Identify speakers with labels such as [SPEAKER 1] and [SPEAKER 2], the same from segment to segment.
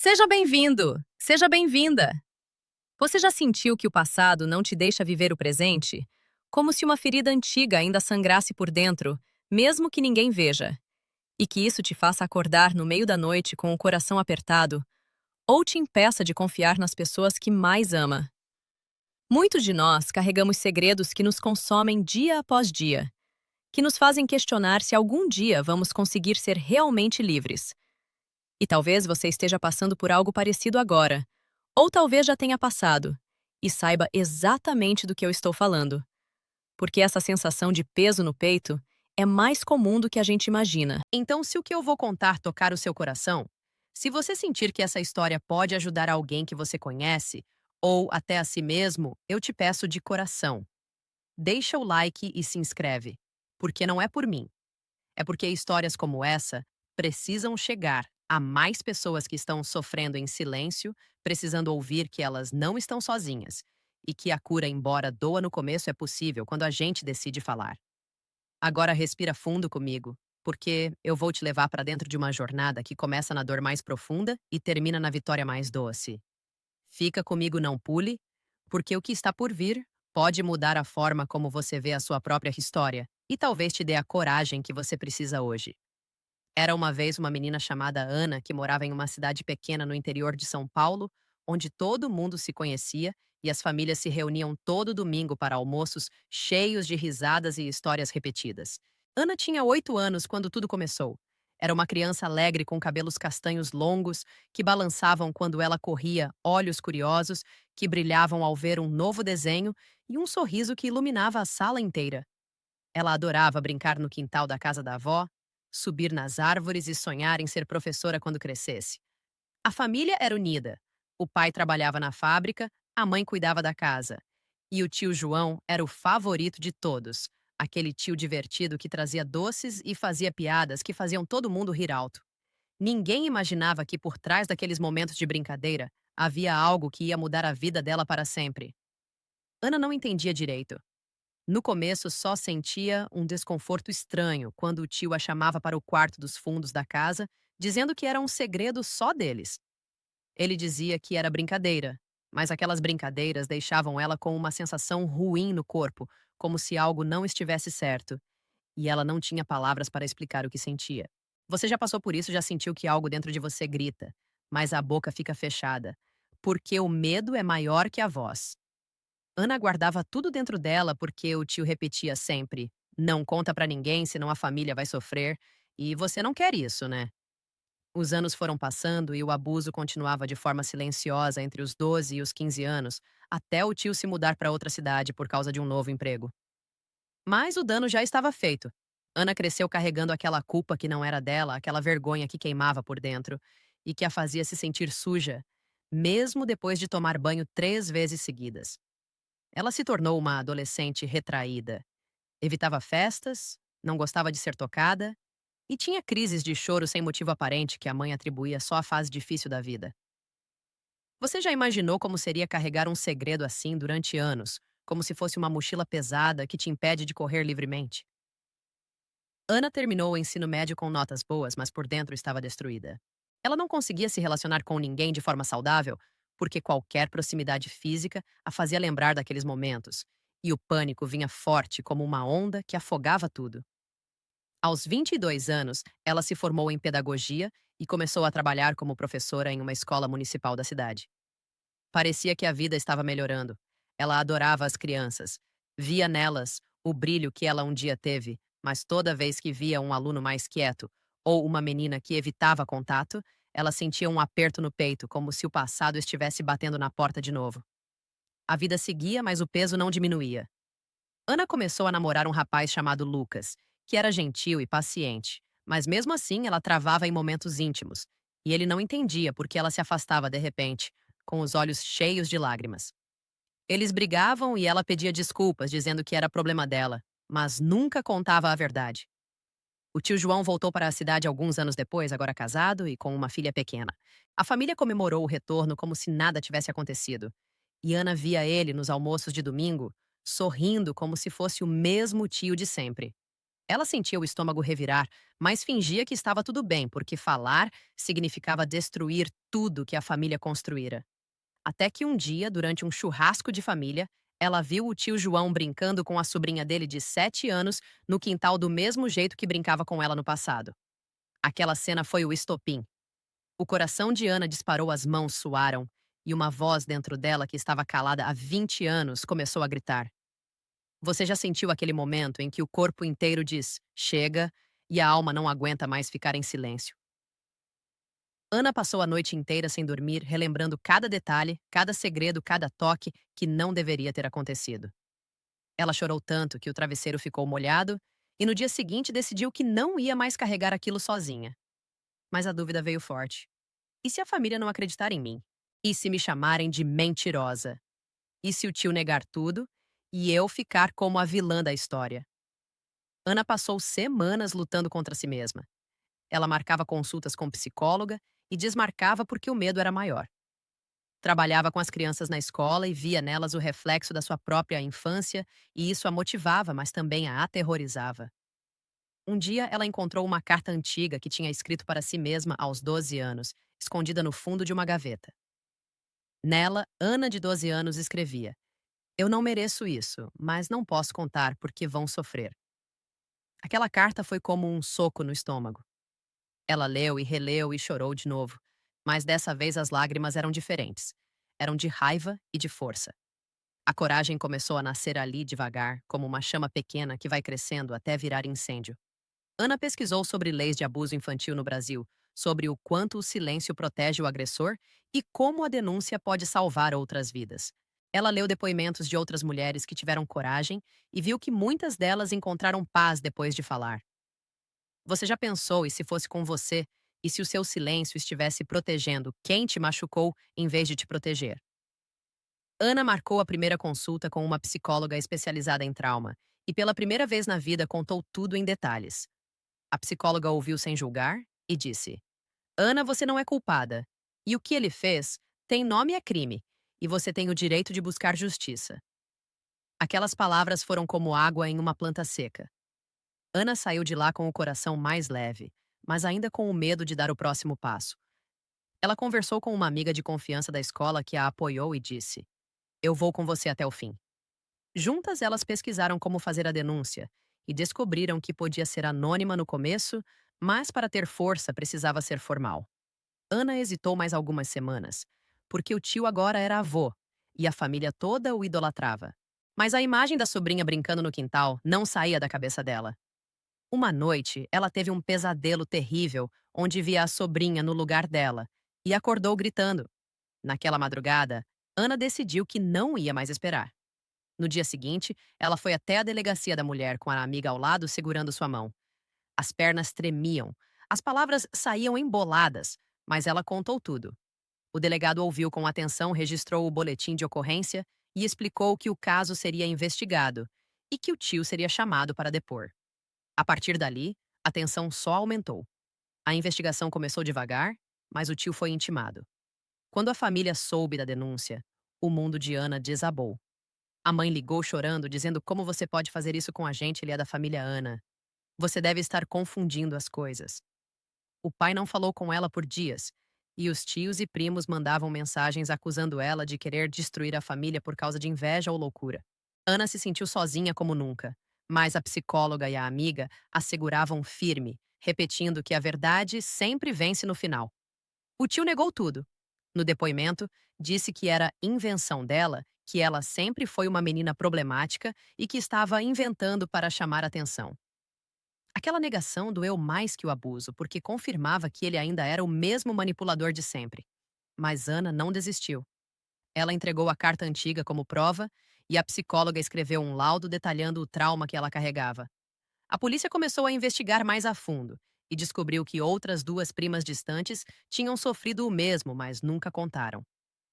[SPEAKER 1] Seja bem-vindo! Seja bem-vinda! Você já sentiu que o passado não te deixa viver o presente? Como se uma ferida antiga ainda sangrasse por dentro, mesmo que ninguém veja. E que isso te faça acordar no meio da noite com o coração apertado, ou te impeça de confiar nas pessoas que mais ama. Muitos de nós carregamos segredos que nos consomem dia após dia, que nos fazem questionar se algum dia vamos conseguir ser realmente livres. E talvez você esteja passando por algo parecido agora, ou talvez já tenha passado, e saiba exatamente do que eu estou falando. Porque essa sensação de peso no peito é mais comum do que a gente imagina.
[SPEAKER 2] Então, se o que eu vou contar tocar o seu coração, se você sentir que essa história pode ajudar alguém que você conhece, ou até a si mesmo, eu te peço de coração. Deixa o like e se inscreve. Porque não é por mim. É porque histórias como essa precisam chegar a mais pessoas que estão sofrendo em silêncio, precisando ouvir que elas não estão sozinhas. E que a cura, embora doa no começo, é possível quando a gente decide falar. Agora respira fundo comigo, porque eu vou te levar para dentro de uma jornada que começa na dor mais profunda e termina na vitória mais doce. Fica comigo, não pule, porque o que está por vir pode mudar a forma como você vê a sua própria história e talvez te dê a coragem que você precisa hoje. Era uma vez uma menina chamada Ana que morava em uma cidade pequena no interior de São Paulo, onde todo mundo se conhecia e as famílias se reuniam todo domingo para almoços cheios de risadas e histórias repetidas. Ana tinha 8 anos quando tudo começou. Era uma criança alegre com cabelos castanhos longos que balançavam quando ela corria, olhos curiosos que brilhavam ao ver um novo desenho e um sorriso que iluminava a sala inteira. Ela adorava brincar no quintal da casa da avó, subir nas árvores e sonhar em ser professora quando crescesse. A família era unida. O pai trabalhava na fábrica, a mãe cuidava da casa. E o tio João era o favorito de todos, aquele tio divertido que trazia doces e fazia piadas que faziam todo mundo rir alto. Ninguém imaginava que por trás daqueles momentos de brincadeira havia algo que ia mudar a vida dela para sempre. Ana não entendia direito. No começo, só sentia um desconforto estranho quando o tio a chamava para o quarto dos fundos da casa, dizendo que era um segredo só deles. Ele dizia que era brincadeira, mas aquelas brincadeiras deixavam ela com uma sensação ruim no corpo, como se algo não estivesse certo, e ela não tinha palavras para explicar o que sentia. Você já passou por isso, já sentiu que algo dentro de você grita, mas a boca fica fechada, porque o medo é maior que a voz. Ana guardava tudo dentro dela porque o tio repetia sempre: "Não conta pra ninguém, senão a família vai sofrer", e você não quer isso, né? Os anos foram passando e o abuso continuava de forma silenciosa entre os 12 e os 15 anos, até o tio se mudar para outra cidade por causa de um novo emprego. Mas o dano já estava feito. Ana cresceu carregando aquela culpa que não era dela, aquela vergonha que queimava por dentro e que a fazia se sentir suja, mesmo depois de tomar banho 3 vezes seguidas. Ela se tornou uma adolescente retraída. Evitava festas, não gostava de ser tocada e tinha crises de choro sem motivo aparente que a mãe atribuía só à fase difícil da vida. Você já imaginou como seria carregar um segredo assim durante anos, como se fosse uma mochila pesada que te impede de correr livremente? Ana terminou o ensino médio com notas boas, mas por dentro estava destruída. Ela não conseguia se relacionar com ninguém de forma saudável, porque qualquer proximidade física a fazia lembrar daqueles momentos, e o pânico vinha forte como uma onda que afogava tudo. Aos 22 anos, ela se formou em pedagogia e começou a trabalhar como professora em uma escola municipal da cidade. Parecia que a vida estava melhorando. Ela adorava as crianças. Via nelas o brilho que ela um dia teve, mas toda vez que via um aluno mais quieto ou uma menina que evitava contato, ela sentia um aperto no peito, como se o passado estivesse batendo na porta de novo. A vida seguia, mas o peso não diminuía. Ana começou a namorar um rapaz chamado Lucas, que era gentil e paciente, mas mesmo assim ela travava em momentos íntimos, e ele não entendia por que ela se afastava de repente, com os olhos cheios de lágrimas. Eles brigavam e ela pedia desculpas, dizendo que era problema dela, mas nunca contava a verdade. O tio João voltou para a cidade alguns anos depois, agora casado e com uma filha pequena. A família comemorou o retorno como se nada tivesse acontecido. E Ana via ele nos almoços de domingo, sorrindo como se fosse o mesmo tio de sempre. Ela sentia o estômago revirar, mas fingia que estava tudo bem, porque falar significava destruir tudo que a família construíra. Até que um dia, durante um churrasco de família, ela viu o tio João brincando com a sobrinha dele de 7 anos no quintal do mesmo jeito que brincava com ela no passado. Aquela cena foi o estopim. O coração de Ana disparou, as mãos suaram, e uma voz dentro dela, que estava calada há 20 anos, começou a gritar. Você já sentiu aquele momento em que o corpo inteiro diz chega e a alma não aguenta mais ficar em silêncio? Ana passou a noite inteira sem dormir, relembrando cada detalhe, cada segredo, cada toque que não deveria ter acontecido. Ela chorou tanto que o travesseiro ficou molhado e no dia seguinte decidiu que não ia mais carregar aquilo sozinha. Mas a dúvida veio forte. E se a família não acreditar em mim? E se me chamarem de mentirosa? E se o tio negar tudo e eu ficar como a vilã da história? Ana passou semanas lutando contra si mesma. Ela marcava consultas com psicóloga e desmarcava porque o medo era maior. Trabalhava com as crianças na escola e via nelas o reflexo da sua própria infância, e isso a motivava, mas também a aterrorizava. Um dia, ela encontrou uma carta antiga que tinha escrito para si mesma aos 12 anos, escondida no fundo de uma gaveta. Nela, Ana, de 12 anos, escrevia: Eu não mereço isso, mas não posso contar porque vão sofrer. Aquela carta foi como um soco no estômago. Ela leu e releu e chorou de novo, mas dessa vez as lágrimas eram diferentes. Eram de raiva e de força. A coragem começou a nascer ali devagar, como uma chama pequena que vai crescendo até virar incêndio. Ana pesquisou sobre leis de abuso infantil no Brasil, sobre o quanto o silêncio protege o agressor e como a denúncia pode salvar outras vidas. Ela leu depoimentos de outras mulheres que tiveram coragem e viu que muitas delas encontraram paz depois de falar. Você já pensou, e se fosse com você, e se o seu silêncio estivesse protegendo quem te machucou em vez de te proteger? Ana marcou a primeira consulta com uma psicóloga especializada em trauma e, pela primeira vez na vida, contou tudo em detalhes. A psicóloga ouviu sem julgar e disse: Ana, você não é culpada. E o que ele fez tem nome e é crime, e você tem o direito de buscar justiça. Aquelas palavras foram como água em uma planta seca. Ana saiu de lá com o coração mais leve, mas ainda com o medo de dar o próximo passo. Ela conversou com uma amiga de confiança da escola que a apoiou e disse: Eu vou com você até o fim. Juntas, elas pesquisaram como fazer a denúncia e descobriram que podia ser anônima no começo, mas para ter força precisava ser formal. Ana hesitou mais algumas semanas, porque o tio agora era avô e a família toda o idolatrava. Mas a imagem da sobrinha brincando no quintal não saía da cabeça dela. Uma noite, ela teve um pesadelo terrível onde via a sobrinha no lugar dela e acordou gritando. Naquela madrugada, Ana decidiu que não ia mais esperar. No dia seguinte, ela foi até a delegacia da mulher com a amiga ao lado segurando sua mão. As pernas tremiam, as palavras saíam emboladas, mas ela contou tudo. O delegado ouviu com atenção, registrou o boletim de ocorrência e explicou que o caso seria investigado e que o tio seria chamado para depor. A partir dali, a tensão só aumentou. A investigação começou devagar, mas o tio foi intimado. Quando a família soube da denúncia, o mundo de Ana desabou. A mãe ligou chorando, dizendo: Como você pode fazer isso com a gente? Ele é da família Ana. Você deve estar confundindo as coisas. O pai não falou com ela por dias, e os tios e primos mandavam mensagens acusando ela de querer destruir a família por causa de inveja ou loucura. Ana se sentiu sozinha como nunca, mas a psicóloga e a amiga a seguravam firme, repetindo que a verdade sempre vence no final. O tio negou tudo. No depoimento, disse que era invenção dela, que ela sempre foi uma menina problemática e que estava inventando para chamar atenção. Aquela negação doeu mais que o abuso, porque confirmava que ele ainda era o mesmo manipulador de sempre. Mas Ana não desistiu. Ela entregou a carta antiga como prova e a psicóloga escreveu um laudo detalhando o trauma que ela carregava. A polícia começou a investigar mais a fundo e descobriu que outras duas primas distantes tinham sofrido o mesmo, mas nunca contaram.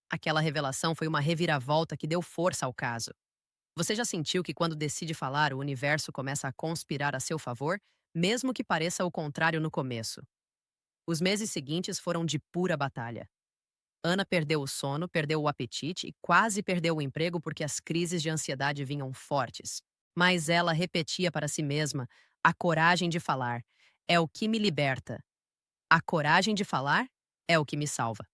[SPEAKER 2] Aquela revelação foi uma reviravolta que deu força ao caso. Você já sentiu que quando decide falar, o universo começa a conspirar a seu favor, mesmo que pareça o contrário no começo? Os meses seguintes foram de pura batalha. Ana perdeu o sono, perdeu o apetite e quase perdeu o emprego porque as crises de ansiedade vinham fortes. Mas ela repetia para si mesma: A coragem de falar é o que me liberta. A coragem de falar é o que me salva.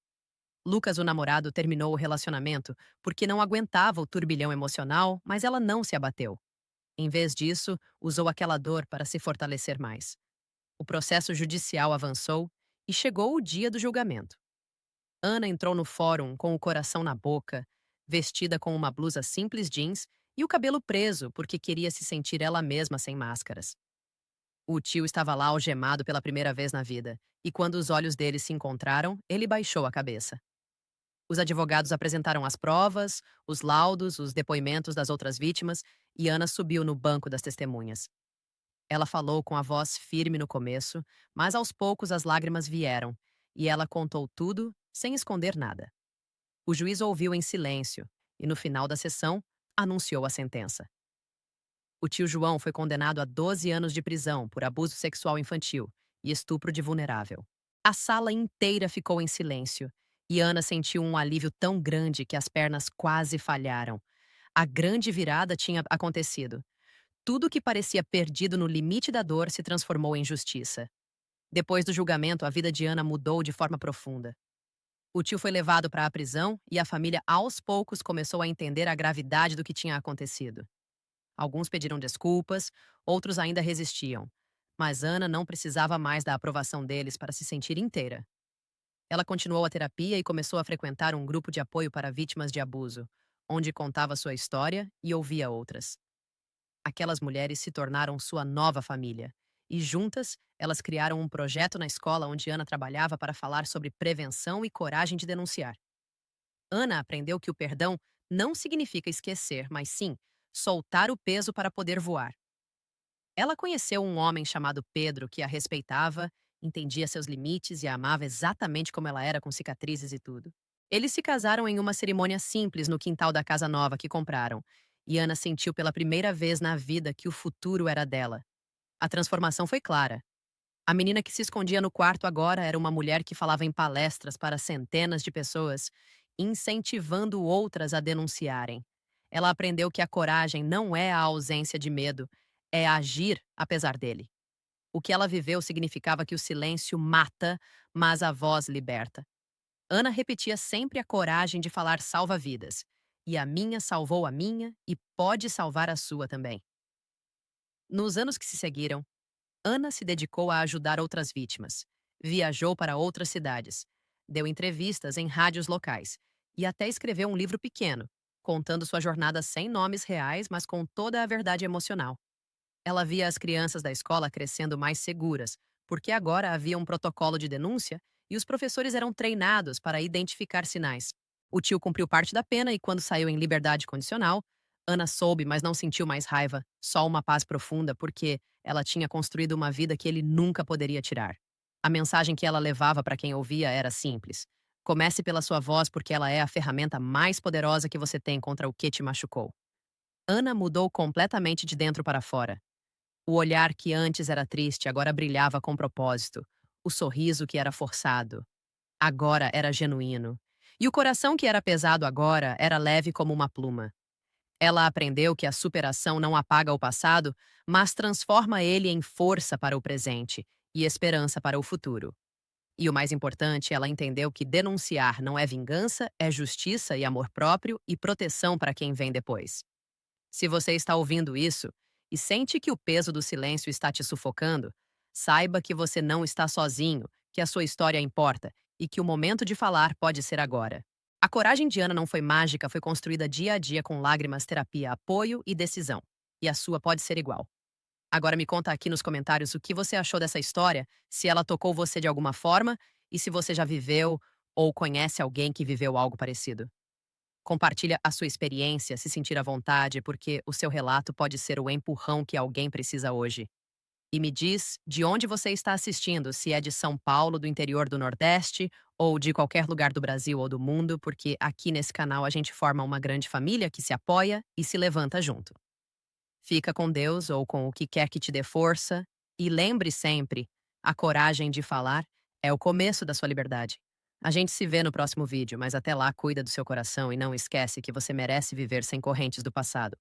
[SPEAKER 2] Lucas, o namorado, terminou o relacionamento porque não aguentava o turbilhão emocional, mas ela não se abateu. Em vez disso, usou aquela dor para se fortalecer mais. O processo judicial avançou e chegou o dia do julgamento. Ana entrou no fórum com o coração na boca, vestida com uma blusa simples jeans e o cabelo preso porque queria se sentir ela mesma sem máscaras. O tio estava lá algemado pela primeira vez na vida, e quando os olhos dele se encontraram, ele baixou a cabeça. Os advogados apresentaram as provas, os laudos, os depoimentos das outras vítimas, e Ana subiu no banco das testemunhas. Ela falou com a voz firme no começo, mas aos poucos as lágrimas vieram, e ela contou tudo sem esconder nada. O juiz ouviu em silêncio e, no final da sessão, anunciou a sentença. O tio João foi condenado a 12 anos de prisão por abuso sexual infantil e estupro de vulnerável. A sala inteira ficou em silêncio e Ana sentiu um alívio tão grande que as pernas quase falharam. A grande virada tinha acontecido. Tudo que parecia perdido no limite da dor se transformou em justiça. Depois do julgamento, a vida de Ana mudou de forma profunda. O tio foi levado para a prisão e a família, aos poucos, começou a entender a gravidade do que tinha acontecido. Alguns pediram desculpas, outros ainda resistiam. Mas Ana não precisava mais da aprovação deles para se sentir inteira. Ela continuou a terapia e começou a frequentar um grupo de apoio para vítimas de abuso, onde contava sua história e ouvia outras. Aquelas mulheres se tornaram sua nova família. E juntas, elas criaram um projeto na escola onde Ana trabalhava para falar sobre prevenção e coragem de denunciar. Ana aprendeu que o perdão não significa esquecer, mas sim soltar o peso para poder voar. Ela conheceu um homem chamado Pedro que a respeitava, entendia seus limites e a amava exatamente como ela era, com cicatrizes e tudo. Eles se casaram em uma cerimônia simples no quintal da casa nova que compraram, e Ana sentiu pela primeira vez na vida que o futuro era dela. A transformação foi clara. A menina que se escondia no quarto agora era uma mulher que falava em palestras para centenas de pessoas, incentivando outras a denunciarem. Ela aprendeu que a coragem não é a ausência de medo, é agir apesar dele. O que ela viveu significava que o silêncio mata, mas a voz liberta. Ana repetia sempre: a coragem de falar salva vidas. E a minha salvou a minha e pode salvar a sua também. Nos anos que se seguiram, Ana se dedicou a ajudar outras vítimas. Viajou para outras cidades, deu entrevistas em rádios locais e até escreveu um livro pequeno, contando sua jornada sem nomes reais, mas com toda a verdade emocional. Ela via as crianças da escola crescendo mais seguras, porque agora havia um protocolo de denúncia e os professores eram treinados para identificar sinais. O tio cumpriu parte da pena e, quando saiu em liberdade condicional, Ana soube, mas não sentiu mais raiva, só uma paz profunda, porque ela tinha construído uma vida que ele nunca poderia tirar. A mensagem que ela levava para quem ouvia era simples: comece pela sua voz, porque ela é a ferramenta mais poderosa que você tem contra o que te machucou. Ana mudou completamente de dentro para fora. O olhar que antes era triste agora brilhava com propósito. O sorriso que era forçado agora era genuíno. E o coração que era pesado agora era leve como uma pluma. Ela aprendeu que a superação não apaga o passado, mas transforma ele em força para o presente e esperança para o futuro. E o mais importante, ela entendeu que denunciar não é vingança, é justiça e amor próprio e proteção para quem vem depois. Se você está ouvindo isso e sente que o peso do silêncio está te sufocando, saiba que você não está sozinho, que a sua história importa e que o momento de falar pode ser agora. A coragem de Ana não foi mágica, foi construída dia a dia com lágrimas, terapia, apoio e decisão. E a sua pode ser igual. Agora me conta aqui nos comentários o que você achou dessa história, se ela tocou você de alguma forma e se você já viveu ou conhece alguém que viveu algo parecido. Compartilha a sua experiência, se sentir à vontade, porque o seu relato pode ser o empurrão que alguém precisa hoje. E me diz de onde você está assistindo, se é de São Paulo, do interior do Nordeste, ou de qualquer lugar do Brasil ou do mundo, porque aqui nesse canal a gente forma uma grande família que se apoia e se levanta junto. Fica com Deus ou com o que quer que te dê força, e lembre sempre, a coragem de falar é o começo da sua liberdade. A gente se vê no próximo vídeo, mas até lá cuida do seu coração e não esquece que você merece viver sem correntes do passado.